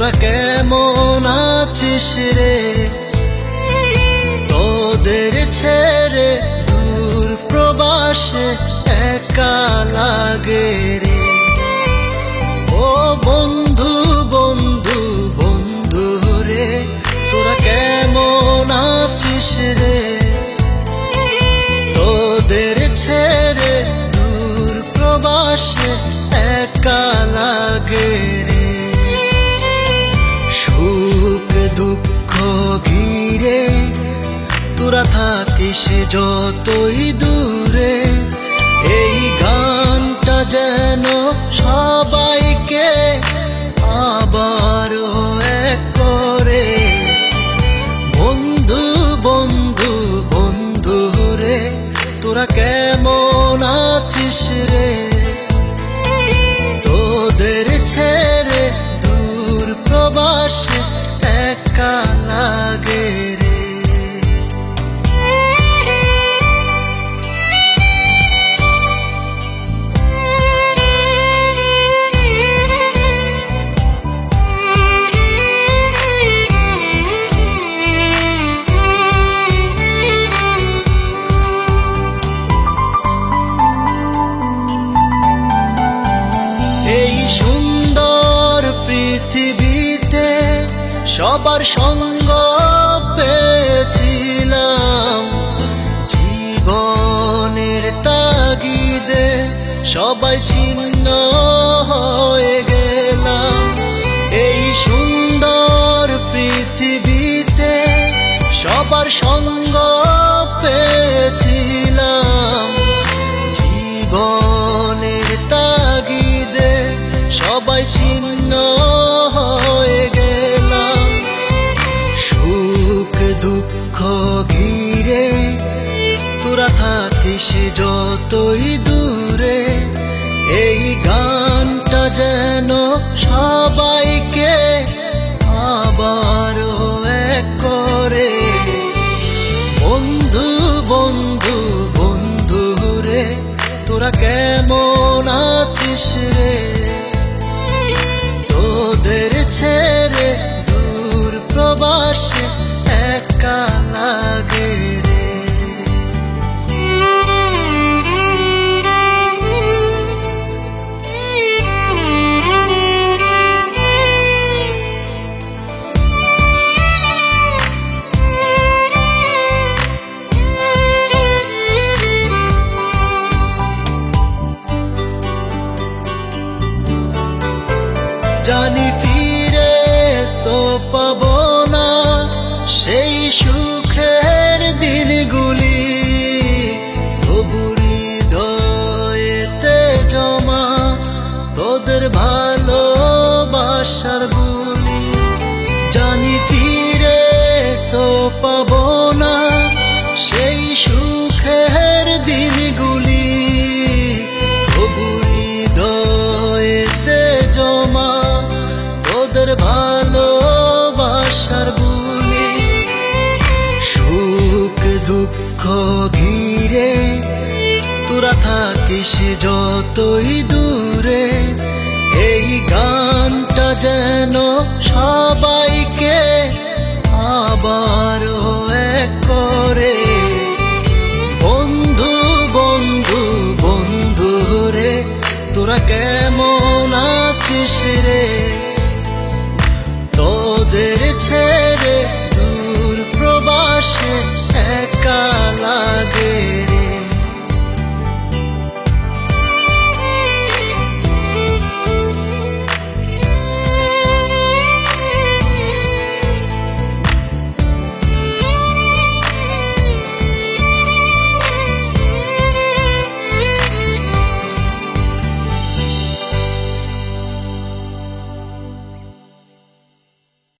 তোরা কেমন আছিস রে? তোদের ছেড়ে দূর প্রবাসে একা লাগে রে। ও বন্ধু বন্ধু বন্ধু রে, তোরা কেমন আছিস রে? তোদের ছেড়ে দূর প্রবাসে একা লাগে রে। সুখ দুঃখ ঘিরে তোরা থাকিস যতই দূরে, এই গানটা যেন সবাইকে আবারও এক করে। বন্ধু বন্ধু বন্ধু রে, তোরা কেমন আছিস রে? তোদের ছেড়ে দূর প্রবাসে একা লাগে রে। এই সুন্দর পৃথিবীতে সবার সঙ্গ পেয়েছিলাম, জীবনের তাগিদে সবাই ছিন্ন হয়ে গেলাম। এই সুন্দর পৃথিবীতে সবার সঙ্গ পেয়েছিলাম, জীবনের তাগিদে সবাই ছিন্ন হয়ে গেলাম। সুখ দুঃখ ঘিরে তোরা থাকিস যতই দূরে, এই গানটা যেন সবাইকে আবারও এক করে। বন্ধু বন্ধু বন্ধু রে, তোরা কেমন আছিস রে? তোদের ছেড়ে দূর প্রবাসে একা লাগে রে। জানি ফিরে তো পাবো না সেই সুখের দিনগুলি, তবু হৃদয়েতে জমা তোদের ভালোবাসার বুলি। জানি ফিরে তো পাবো না সেই সুখের দিনগুলি, তবু হৃদয়েতে জমা তোদের ভালোবাসার বুলি। সুখ দুঃখ ঘিরে তোরা থাকিস যতই দূরে, এই গানটা যেন সবাইকে আবারও এক করে। বন্ধু বন্ধু বন্ধু রে, তোরা কেমন আছিস রে? তোদের ছেড়ে দূর প্রবাসে একা লাগে।